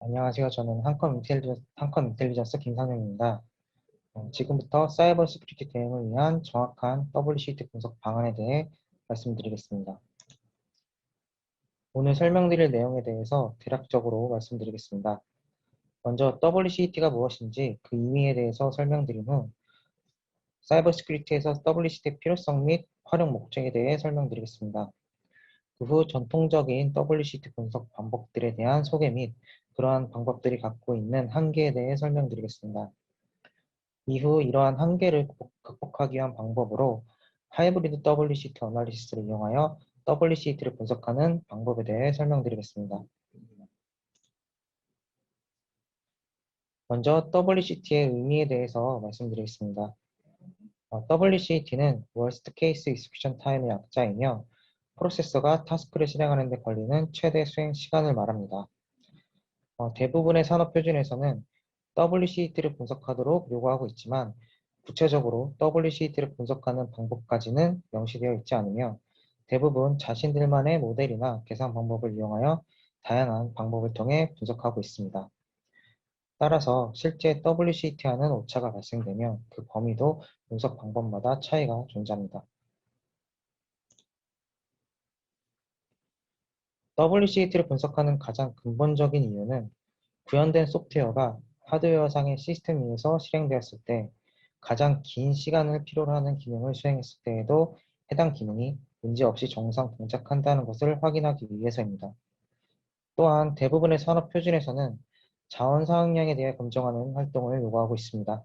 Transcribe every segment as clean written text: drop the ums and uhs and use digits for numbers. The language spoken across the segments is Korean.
안녕하세요. 저는 한컴 인텔리전스 김상영입니다. 지금부터 사이버 시큐리티 대응을 위한 정확한 WCT 분석 방안에 대해 말씀드리겠습니다. 오늘 설명드릴 내용에 대해서 대략적으로 말씀드리겠습니다. 먼저 WCT가 무엇인지 그 의미에 대해서 설명드린 후 사이버 시큐리티에서 WCT의 필요성 및 활용 목적에 대해 설명드리겠습니다. 그 후 전통적인 WCT 분석 방법들에 대한 소개 및 그러한 방법들이 갖고 있는 한계에 대해 설명드리겠습니다. 이후 이러한 한계를 극복하기 위한 방법으로 하이브리드 WCT 어널리시스를 이용하여 WCT를 분석하는 방법에 대해 설명드리겠습니다. 먼저 WCT의 의미에 대해서 말씀드리겠습니다. WCT는 Worst Case Execution Time의 약자이며 프로세서가 타스크를 실행하는 데 걸리는 최대 수행 시간을 말합니다. 대부분의 산업 표준에서는 WCT를 분석하도록 요구하고 있지만 구체적으로 WCT를 분석하는 방법까지는 명시되어 있지 않으며 대부분 자신들만의 모델이나 계산 방법을 이용하여 다양한 방법을 통해 분석하고 있습니다. 따라서 실제 WCT와는 오차가 발생되며 그 범위도 분석 방법마다 차이가 존재합니다. WCT를 분석하는 가장 근본적인 이유는 구현된 소프트웨어가 하드웨어상의 시스템 위에서 실행되었을 때 가장 긴 시간을 필요로 하는 기능을 수행했을 때에도 해당 기능이 문제없이 정상 동작한다는 것을 확인하기 위해서입니다. 또한 대부분의 산업 표준에서는 자원 사용량에 대해 검증하는 활동을 요구하고 있습니다.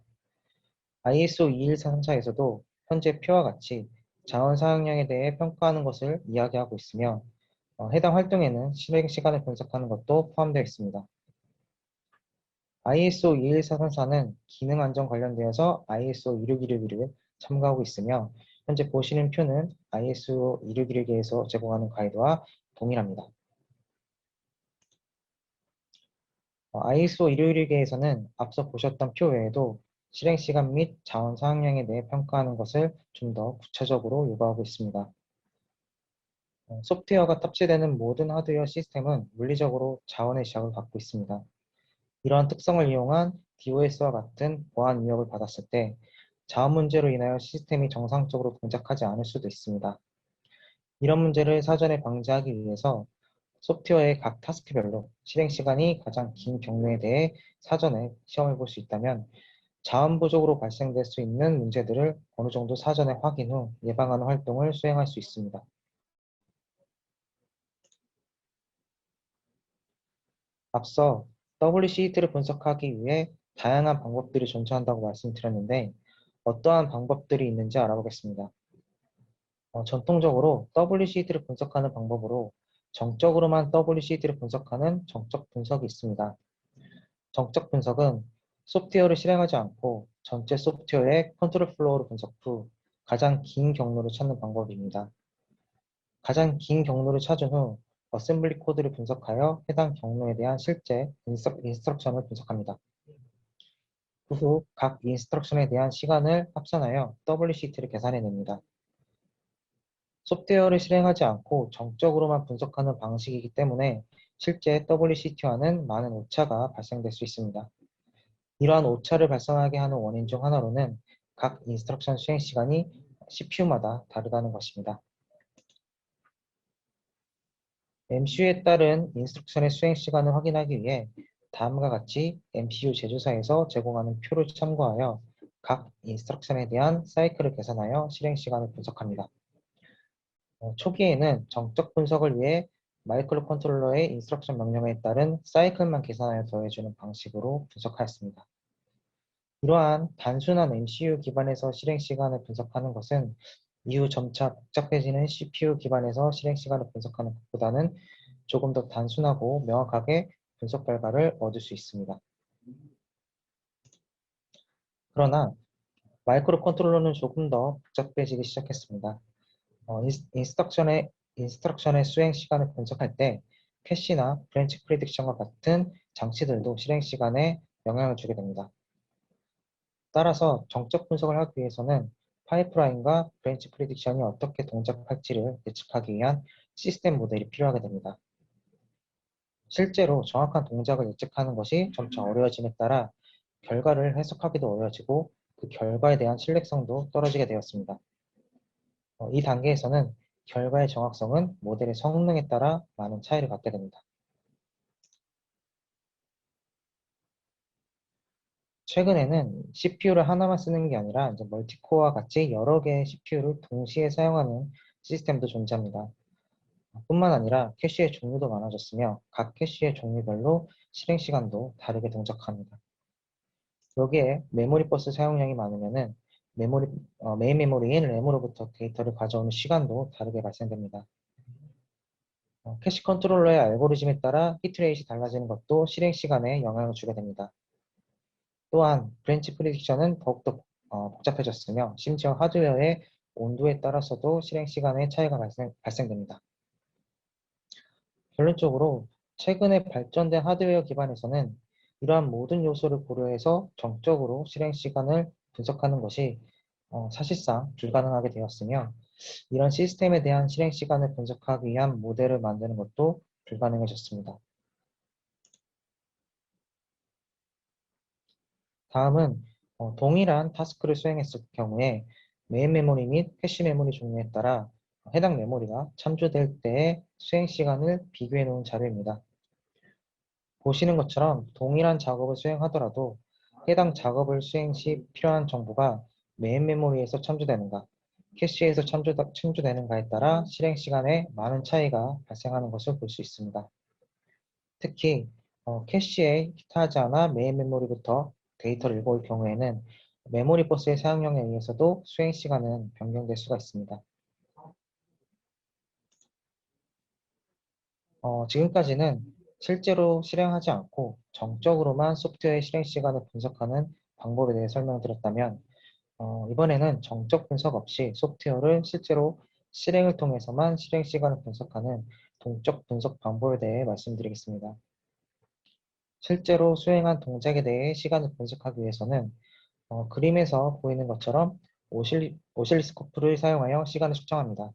ISO 21434에서도 현재 표와 같이 자원 사용량에 대해 평가하는 것을 이야기하고 있으며 해당 활동에는 실행 시간을 분석하는 것도 포함되어 있습니다. ISO 21434는 기능 안전 관련되어서 ISO 26161을 첨가하고 있으며 현재 보시는 표는 ISO 26161에서 제공하는 가이드와 동일합니다. ISO 26161에서는 앞서 보셨던 표 외에도 실행 시간 및 자원 사용량에 대해 평가하는 것을 좀 더 구체적으로 요구하고 있습니다. 소프트웨어가 탑재되는 모든 하드웨어 시스템은 물리적으로 자원의 제약을 갖고 있습니다. 이러한 특성을 이용한 DOS와 같은 보안 위협을 받았을 때 자원 문제로 인하여 시스템이 정상적으로 동작하지 않을 수도 있습니다. 이런 문제를 사전에 방지하기 위해서 소프트웨어의 각 타스크별로 실행 시간이 가장 긴 경로에 대해 사전에 시험해 볼 수 있다면 자원 부족으로 발생될 수 있는 문제들을 어느 정도 사전에 확인 후 예방하는 활동을 수행할 수 있습니다. 앞서 WCT를 분석하기 위해 다양한 방법들이 존재한다고 말씀드렸는데 어떠한 방법들이 있는지 알아보겠습니다. 전통적으로 WCT를 분석하는 방법으로 정적으로만 WCT를 분석하는 정적 분석이 있습니다. 정적 분석은 소프트웨어를 실행하지 않고 전체 소프트웨어의 컨트롤 플로우를 분석 후 가장 긴 경로를 찾는 방법입니다. 가장 긴 경로를 찾은 후 어셈블리 코드를 분석하여 해당 경로에 대한 실제 인스트럭션을 분석합니다. 그 후 각 인스트럭션에 대한 시간을 합산하여 WCT를 계산해냅니다. 소프트웨어를 실행하지 않고 정적으로만 분석하는 방식이기 때문에 실제 WCT와는 많은 오차가 발생될 수 있습니다. 이러한 오차를 발생하게 하는 원인 중 하나로는 각 인스트럭션 수행 시간이 CPU마다 다르다는 것입니다. MCU에 따른 인스트럭션의 수행 시간을 확인하기 위해 다음과 같이 MCU 제조사에서 제공하는 표를 참고하여 각 인스트럭션에 대한 사이클을 계산하여 실행 시간을 분석합니다. 초기에는 정적 분석을 위해 마이크로 컨트롤러의 인스트럭션 명령에 따른 사이클만 계산하여 더해주는 방식으로 분석하였습니다. 이러한 단순한 MCU 기반에서 실행 시간을 분석하는 것은 이후 점차 복잡해지는 CPU 기반에서 실행 시간을 분석하는 것보다는 조금 더 단순하고 명확하게 분석 결과를 얻을 수 있습니다. 그러나 마이크로 컨트롤러는 조금 더 복잡해지기 시작했습니다. 인스트럭션의 수행 시간을 분석할 때 캐시나 브랜치 프리딕션과 같은 장치들도 실행 시간에 영향을 주게 됩니다. 따라서 정적 분석을 하기 위해서는 파이프라인과 브랜치 프리딕션이 어떻게 동작할지를 예측하기 위한 시스템 모델이 필요하게 됩니다. 실제로 정확한 동작을 예측하는 것이 점차 어려워짐에 따라 결과를 해석하기도 어려워지고 그 결과에 대한 신뢰성도 떨어지게 되었습니다. 이 단계에서는 결과의 정확성은 모델의 성능에 따라 많은 차이를 갖게 됩니다. 최근에는 CPU를 하나만 쓰는 게 아니라 이제 멀티코어와 같이 여러 개의 CPU를 동시에 사용하는 시스템도 존재합니다. 뿐만 아니라 캐시의 종류도 많아졌으며 각 캐시의 종류별로 실행 시간도 다르게 동작합니다. 여기에 메모리 버스 사용량이 많으면은 메인 메모리인 램으로부터 데이터를 가져오는 시간도 다르게 발생됩니다. 캐시 컨트롤러의 알고리즘에 따라 히트레이트이 달라지는 것도 실행 시간에 영향을 주게 됩니다. 또한 브랜치 프리딕션은 더욱더 복잡해졌으며 심지어 하드웨어의 온도에 따라서도 실행 시간에 차이가 발생됩니다. 결론적으로 최근에 발전된 하드웨어 기반에서는 이러한 모든 요소를 고려해서 정적으로 실행 시간을 분석하는 것이 사실상 불가능하게 되었으며 이런 시스템에 대한 실행 시간을 분석하기 위한 모델을 만드는 것도 불가능해졌습니다. 다음은 동일한 타스크를 수행했을 경우에 메인 메모리 및 캐시 메모리 종류에 따라 해당 메모리가 참조될 때의 수행 시간을 비교해 놓은 자료입니다. 보시는 것처럼 동일한 작업을 수행하더라도 해당 작업을 수행 시 필요한 정보가 메인 메모리에서 참조되는가, 캐시에서 참조되는가에 따라 실행 시간에 많은 차이가 발생하는 것을 볼 수 있습니다. 특히 캐시에 히트하지 않아 메인 메모리부터 데이터를 읽어올 경우에는 메모리 버스의 사용량에 의해서도 수행 시간은 변경될 수가 있습니다. 지금까지는 실제로 실행하지 않고 정적으로만 소프트웨어의 실행 시간을 분석하는 방법에 대해 설명드렸다면 이번에는 정적 분석 없이 소프트웨어를 실제로 실행을 통해서만 실행 시간을 분석하는 동적 분석 방법에 대해 말씀드리겠습니다. 실제로 수행한 동작에 대해 시간을 분석하기 위해서는 그림에서 보이는 것처럼 오실리스코프를 사용하여 시간을 측정합니다.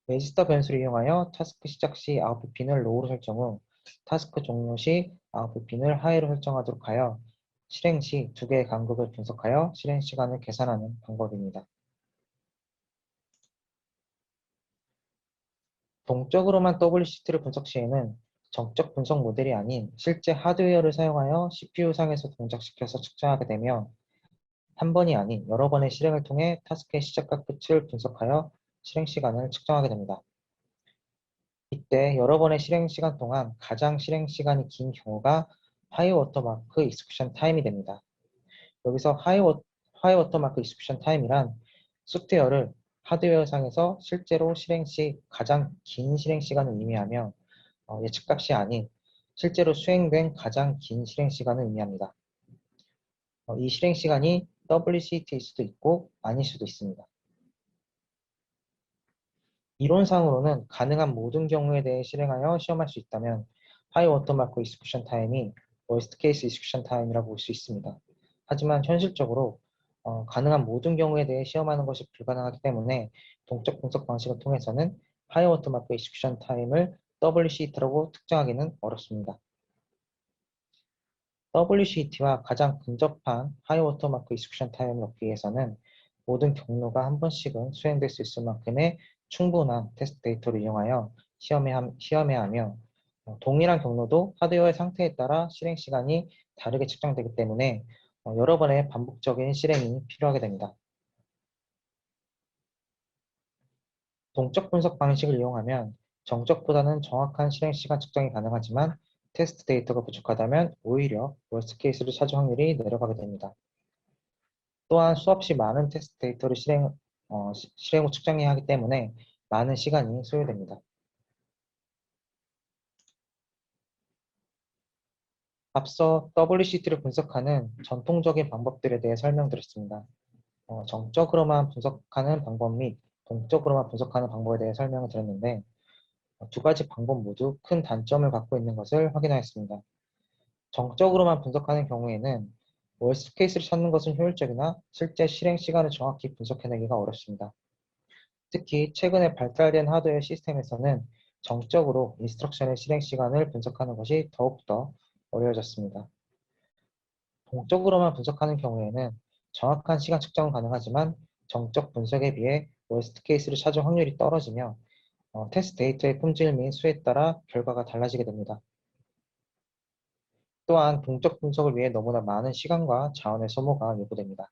레지스터 변수를 이용하여 타스크 시작 시 아웃풋 핀을 로우로 설정 후 타스크 종료 시 아웃풋 핀을 하이로 설정하도록 하여 실행 시 두 개의 간극을 분석하여 실행 시간을 계산하는 방법입니다. 동적으로만 WCT를 분석 시에는 정적 분석 모델이 아닌 실제 하드웨어를 사용하여 CPU 상에서 동작시켜서 측정하게 되며 한 번이 아닌 여러 번의 실행을 통해 타스크의 시작과 끝을 분석하여 실행 시간을 측정하게 됩니다. 이때 여러 번의 실행 시간 동안 가장 실행 시간이 긴 경우가 하이 워터마크 익스큐션 타임이 됩니다. 여기서 하이 워터마크 익스큐션 타임이란 소프트웨어를 하드웨어상에서 실제로 실행 시 가장 긴 실행 시간을 의미하며 예측값이 아닌 실제로 수행된 가장 긴 실행 시간을 의미합니다. 이 실행 시간이 WCT일 수도 있고 아닐 수도 있습니다. 이론상으로는 가능한 모든 경우에 대해 실행하여 시험할 수 있다면 하이 워터마크 익스큐션 타임이 월스트 케이스 익스큐션 타임이라고 볼 수 있습니다. 하지만 현실적으로 가능한 모든 경우에 대해 시험하는 것이 불가능하기 때문에 동적 분석 방식을 통해서는 하이 워터마크 익스큐션 타임을 WCT라고 특정하기는 어렵습니다. WCT와 가장 근접한 하이 워터마크 익스큐션 타임을 얻기 위해서는 모든 경로가 한 번씩은 수행될 수 있을 만큼의 충분한 테스트 데이터를 이용하여 시험해야 하며 동일한 경로도 하드웨어의 상태에 따라 실행 시간이 다르게 측정되기 때문에 여러 번의 반복적인 실행이 필요하게 됩니다. 동적 분석 방식을 이용하면 정적보다는 정확한 실행 시간 측정이 가능하지만 테스트 데이터가 부족하다면 오히려 월스트 케이스를 찾을 확률이 내려가게 됩니다. 또한 수없이 많은 테스트 데이터를 실행 후 측정해야 하기 때문에 많은 시간이 소요됩니다. 앞서 WCT를 분석하는 전통적인 방법들에 대해 설명드렸습니다. 정적으로만 분석하는 방법 및 동적으로만 분석하는 방법에 대해 설명을 드렸는데 두 가지 방법 모두 큰 단점을 갖고 있는 것을 확인하였습니다. 정적으로만 분석하는 경우에는 월스트 케이스를 찾는 것은 효율적이나 실제 실행 시간을 정확히 분석해내기가 어렵습니다. 특히 최근에 발달된 하드웨어 시스템에서는 정적으로 인스트럭션의 실행 시간을 분석하는 것이 더욱더 어려워졌습니다. 동적으로만 분석하는 경우에는 정확한 시간 측정은 가능하지만 정적 분석에 비해 월스트 케이스를 찾을 확률이 떨어지며 테스트 데이터의 품질 및 수에 따라 결과가 달라지게 됩니다. 또한 동적 분석을 위해 너무나 많은 시간과 자원의 소모가 요구됩니다.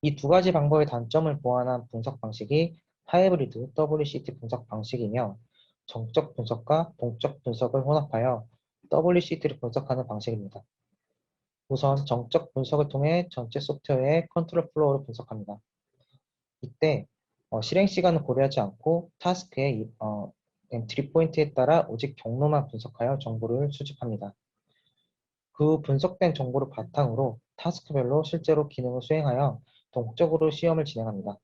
이 두 가지 방법의 단점을 보완한 분석 방식이 하이브리드 WCT 분석 방식이며 정적 분석과 동적 분석을 혼합하여 WCT를 분석하는 방식입니다. 우선 정적 분석을 통해 전체 소프트웨어의 컨트롤 플로우를 분석합니다. 이때 실행 시간을 고려하지 않고 타스크의 엔트리 포인트에 따라 오직 경로만 분석하여 정보를 수집합니다. 그 분석된 정보를 바탕으로 타스크별로 실제로 기능을 수행하여 동적으로 시험을 진행합니다.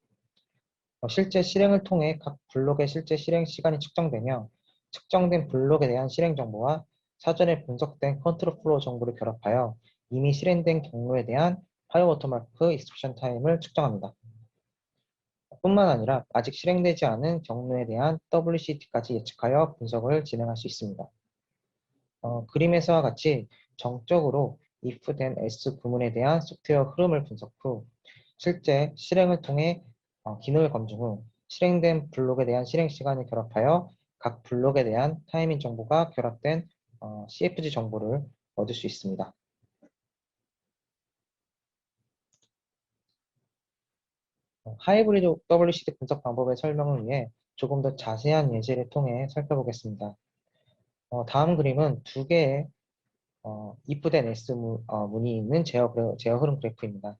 실제 실행을 통해 각 블록의 실제 실행 시간이 측정되며 측정된 블록에 대한 실행 정보와 사전에 분석된 컨트롤 플로우 정보를 결합하여 이미 실행된 경로에 대한 하이워터마크 익스큐션 타임을 측정합니다. 뿐만 아니라 아직 실행되지 않은 경로에 대한 WCT까지 예측하여 분석을 진행할 수 있습니다. 그림에서와 같이 정적으로 if then else 구문에 대한 소프트웨어 흐름을 분석 후 실제 실행을 통해 기능을 검증 후 실행된 블록에 대한 실행 시간을 결합하여 각 블록에 대한 타이밍 정보가 결합된 CFG 정보를 얻을 수 있습니다. 하이브리드 WCT 분석 방법의 설명을 위해 조금 더 자세한 예제를 통해 살펴보겠습니다. 다음 그림은 두 개의 if then else 문이 있는 제어 흐름 그래프입니다.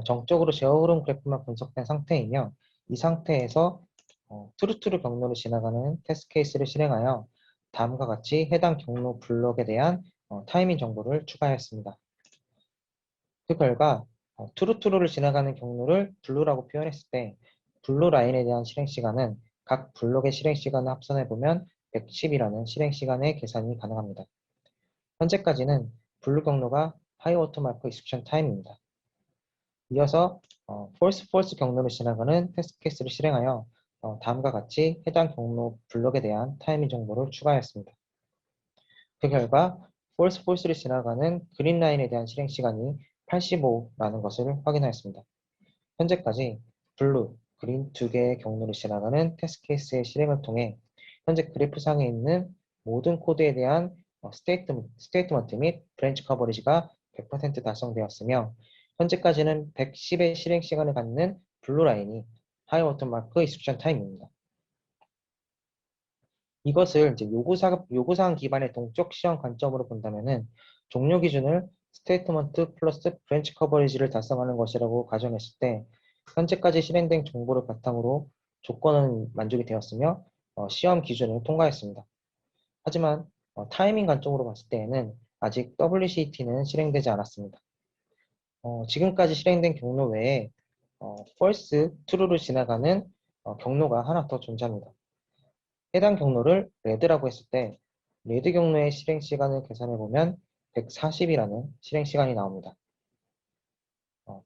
정적으로 제어 흐름 그래프만 분석된 상태이며 이 상태에서 트루트루 경로를 지나가는 테스트 케이스를 실행하여 다음과 같이 해당 경로 블록에 대한 타이밍 정보를 추가하였습니다. 그 결과 트루트루를 지나가는 경로를 블루라고 표현했을 때 블루 라인에 대한 실행 시간은 각 블록의 실행 시간을 합산해 보면 110이라는 실행 시간의 계산이 가능합니다. 현재까지는 블루 경로가 하이워터마크 익스큐션 타임입니다. 이어서 false 경로를 지나가는 테스트 케이스를 실행하여 다음과 같이 해당 경로 블록에 대한 타이밍 정보를 추가하였습니다. 그 결과 false를 지나가는 그린 라인에 대한 실행 시간이 85라는 것을 확인하였습니다. 현재까지 블루, 그린 두 개의 경로를 지나가는 테스트 케이스의 실행을 통해 현재 그래프상에 있는 모든 코드에 대한 스테이트먼트 및 브랜치 커버리지가 100% 달성되었으며 현재까지는 110의 실행 시간을 갖는 블루 라인이 하이워터마크 익스큐션 타임입니다. 이것을 이제 요구사항 기반의 동적 시험 관점으로 본다면은 종료 기준을 스테이트먼트 플러스 브랜치 커버리지를 달성하는 것이라고 가정했을 때 현재까지 실행된 정보를 바탕으로 조건은 만족이 되었으며 시험 기준을 통과했습니다. 하지만 타이밍 관점으로 봤을 때에는 아직 WCT는 실행되지 않았습니다. 지금까지 실행된 경로 외에 false, true를 지나가는 경로가 하나 더 존재합니다. 해당 경로를 레드라고 했을 때 레드 경로의 실행 시간을 계산해 보면 140이라는 실행 시간이 나옵니다.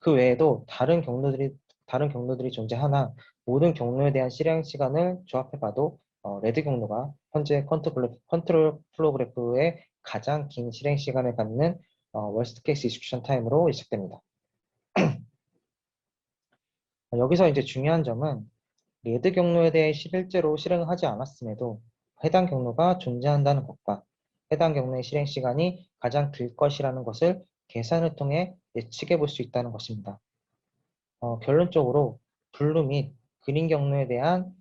그 외에도 다른 경로들이 존재하나 모든 경로에 대한 실행 시간을 조합해 봐도 레드 경로가 현재 컨트롤 플로우 그래프의 가장 긴 실행 시간을 갖는 월스트 케이스 익스큐션 타임으로 예측됩니다. 여기서 이제 중요한 점은 레드 경로에 대해 실제로 실행을 하지 않았음에도 해당 경로가 존재한다는 것과 해당 경로의 실행 시간이 가장 길 것이라는 것을 계산을 통해 예측해 볼 수 있다는 것입니다. 결론적으로 블루 및 그린 경로에 대한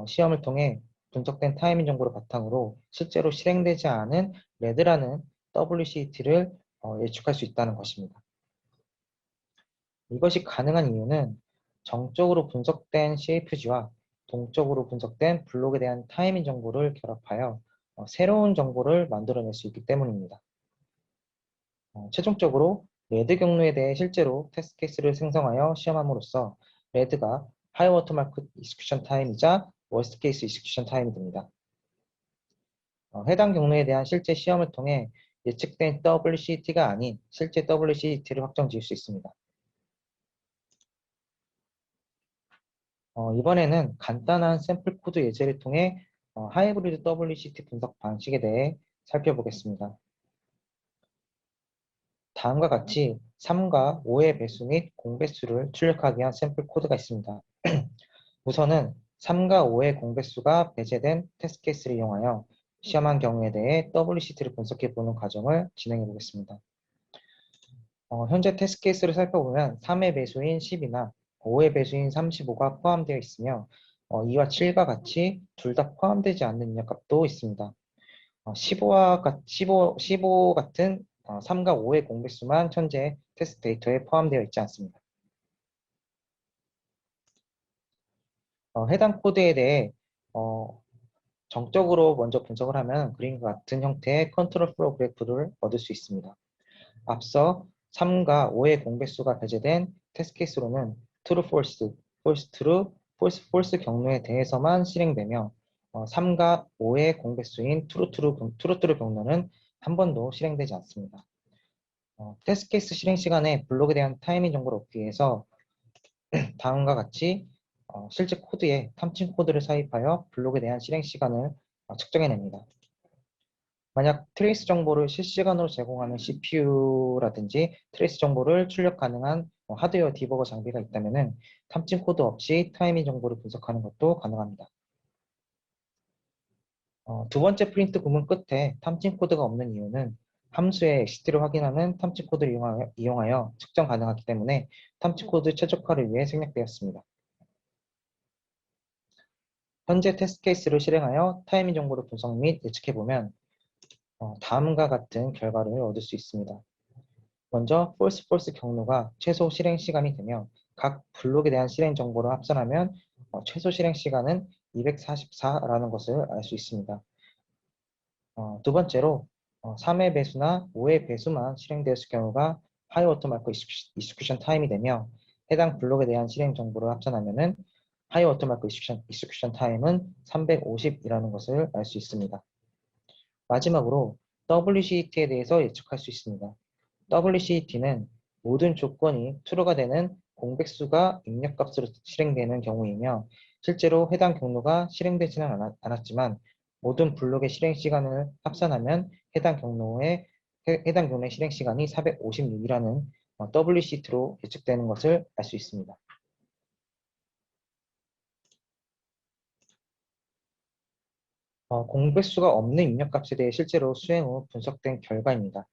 시험을 통해 분석된 타이밍 정보를 바탕으로 실제로 실행되지 않은 레드라는 WCT를 예측할 수 있다는 것입니다. 이것이 가능한 이유는 정적으로 분석된 CFG와 동적으로 분석된 블록에 대한 타이밍 정보를 결합하여 새로운 정보를 만들어낼 수 있기 때문입니다. 최종적으로 레드 경로에 대해 실제로 테스트 케이스를 생성하여 시험함으로써 레드가 하이워터마크 익스큐션 타임이자 월스트 케이스 익스큐션 타임이 됩니다. 해당 경로에 대한 실제 시험을 통해 예측된 WCT가 아닌 실제 WCT를 확정 지을 수 있습니다. 이번에는 간단한 샘플 코드 예제를 통해 하이브리드 WCT 분석 방식에 대해 살펴보겠습니다. 다음과 같이 3과 5의 배수 및 공배수를 출력하기 위한 샘플 코드가 있습니다. 우선은 3과 5의 공배수가 배제된 테스트 케이스를 이용하여 시험한 경우에 대해 WCT를 분석해보는 과정을 진행해 보겠습니다. 현재 테스트 케이스를 살펴보면 3의 배수인 10이나 5의 배수인 35가 포함되어 있으며 2와 7과 같이 둘 다 포함되지 않는 입력값도 있습니다. 15 같은 3과 5의 공배수만 현재 테스트 데이터에 포함되어 있지 않습니다. 해당 코드에 대해 정적으로 먼저 분석을 하면 그림과 같은 형태의 컨트롤 플로우 그래프를 얻을 수 있습니다. 앞서 3과 5의 공배수가 배제된 테스트 케이스로는 true, false, false, true, false, false 경로에 대해서만 실행되며 3과 5의 공배수인 true, true 경로는 한 번도 실행되지 않습니다. 테스트 케이스 실행 시간에 블록에 대한 타이밍 정보를 얻기 위해서 다음과 같이 실제 코드에 탐진 코드를 삽입하여 블록에 대한 실행 시간을 측정해냅니다. 만약 트레이스 정보를 실시간으로 제공하는 CPU라든지 트레이스 정보를 출력 가능한 하드웨어 디버거 장비가 있다면 탐진 코드 없이 타이밍 정보를 분석하는 것도 가능합니다. 두 번째 프린트 구문 끝에 탐진 코드가 없는 이유는 함수의 엑시트를 확인하는 탐진 코드를 이용하여 측정 가능하기 때문에 탐진 코드 최적화를 위해 생략되었습니다. 현재 테스트 케이스를 실행하여 타이밍 정보를 분석 및 예측해보면 다음과 같은 결과를 얻을 수 있습니다. 먼저 false false 경로가 최소 실행 시간이 되며 각 블록에 대한 실행 정보를 합산하면 최소 실행 시간은 244라는 것을 알 수 있습니다. 두 번째로 3의 배수나 5의 배수만 실행되었을 경우가 high watermark execution time이 되며 해당 블록에 대한 실행 정보를 합산하면은 high watermark execution time은 350이라는 것을 알 수 있습니다. 마지막으로 WCT에 대해서 예측할 수 있습니다. WCT는 모든 조건이 true가 되는 공백수가 입력값으로 실행되는 경우이며 실제로 해당 경로가 실행되지는 않았지만 모든 블록의 실행 시간을 합산하면 해당 경로의 실행 시간이 456이라는 WCT로 예측되는 것을 알 수 있습니다. 공백수가 없는 입력값에 대해 실제로 수행 후 분석된 결과입니다.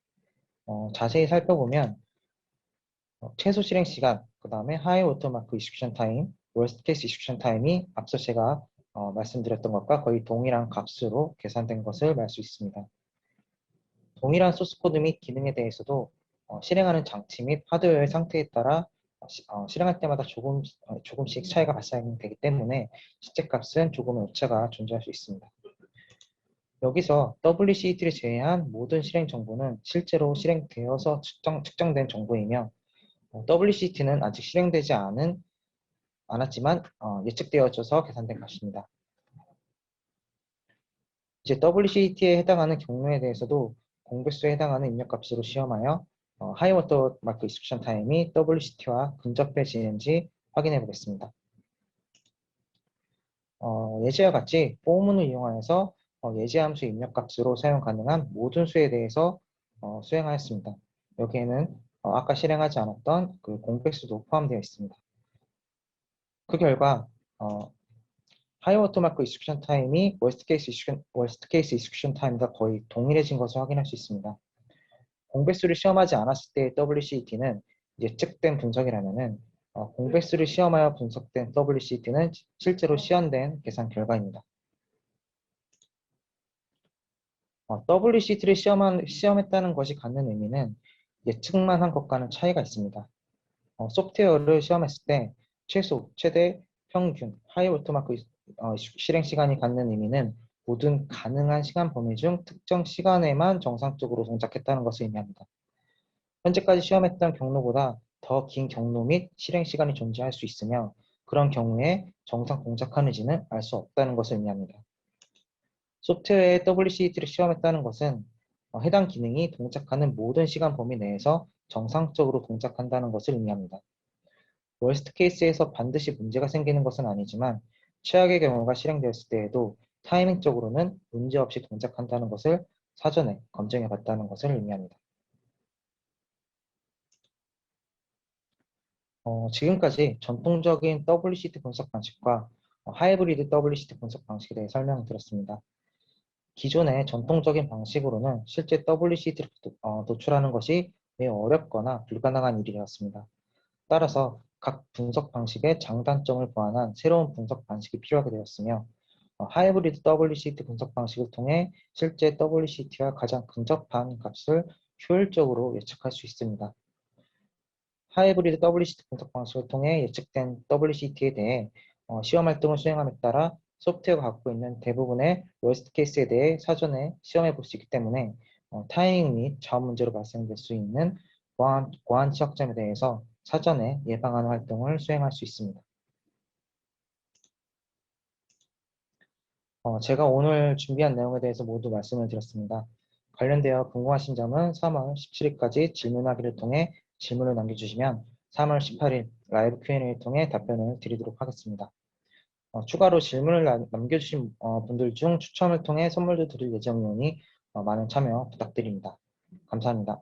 자세히 살펴보면 최소 실행 시간, 그 다음에 하이 워터마크 이식션 타임, 월스트 케이스 이식션 타임이 앞서 제가 말씀드렸던 것과 거의 동일한 값으로 계산된 것을 알 수 있습니다. 동일한 소스 코드 및 기능에 대해서도 실행하는 장치 및 하드웨어의 상태에 따라 실행할 때마다 조금씩 차이가 발생되기 때문에 실제 값은 조금의 오차가 존재할 수 있습니다. 여기서 WCT를 제외한 모든 실행 정보는 실제로 실행되어서 측정된 정보이며 WCT는 아직 실행되지 않았지만 예측되어져서 계산된 값입니다. 이제 WCT에 해당하는 경로에 대해서도 공배수에 해당하는 입력값으로 시험하여 하이워터 마크 익스큐션 타임이 WCT와 근접해지는지 확인해 보겠습니다. 예제와 같이 포문을 이용하여서 예제 함수 입력값으로 사용 가능한 모든 수에 대해서 수행하였습니다. 여기에는 아까 실행하지 않았던 그 공배수도 포함되어 있습니다. 그 결과 하이 워터마크 익스큐션 타임이 월스트 케이스 익스큐션 타임과 거의 동일해진 것을 확인할 수 있습니다. 공배수를 시험하지 않았을 때의 WCT는 예측된 분석이라면은 공배수를 시험하여 분석된 WCT는 실제로 시연된 계산 결과입니다. WCT를 시험했다는 것이 갖는 의미는 예측만 한 것과는 차이가 있습니다. 소프트웨어를 시험했을 때 최대, 평균, 하이 워터마크 실행 시간이 갖는 의미는 모든 가능한 시간 범위 중 특정 시간에만 정상적으로 동작했다는 것을 의미합니다. 현재까지 시험했던 경로보다 더 긴 경로 및 실행 시간이 존재할 수 있으며 그런 경우에 정상 동작하는지는 알 수 없다는 것을 의미합니다. 소프트웨어의 WCT를 시험했다는 것은 해당 기능이 동작하는 모든 시간 범위 내에서 정상적으로 동작한다는 것을 의미합니다. 월스트 케이스에서 반드시 문제가 생기는 것은 아니지만 최악의 경우가 실행되었을 때에도 타이밍적으로는 문제없이 동작한다는 것을 사전에 검증해 봤다는 것을 의미합니다. 지금까지 전통적인 WCT 분석 방식과 하이브리드 WCT 분석 방식에 대해 설명드렸습니다. 기존의 전통적인 방식으로는 실제 WCT를 도출하는 것이 매우 어렵거나 불가능한 일이었습니다. 따라서 각 분석 방식의 장단점을 보완한 새로운 분석 방식이 필요하게 되었으며 하이브리드 WCT 분석 방식을 통해 실제 WCT와 가장 근접한 값을 효율적으로 예측할 수 있습니다. 하이브리드 WCT 분석 방식을 통해 예측된 WCT에 대해 시험 활동을 수행함에 따라 소프트웨어가 갖고 있는 대부분의 월스트 케이스에 대해 사전에 시험해 볼 수 있기 때문에 타이밍 및 자원 문제로 발생될 수 있는 보안 취약점에 대해서 사전에 예방하는 활동을 수행할 수 있습니다. 제가 오늘 준비한 내용에 대해서 모두 말씀을 드렸습니다. 관련되어 궁금하신 점은 3월 17일까지 질문하기를 통해 질문을 남겨주시면 3월 18일 라이브 Q&A를 통해 답변을 드리도록 하겠습니다. 추가로 질문을 남겨주신 분들 중 추첨을 통해 선물도 드릴 예정이오니 많은 참여 부탁드립니다. 감사합니다.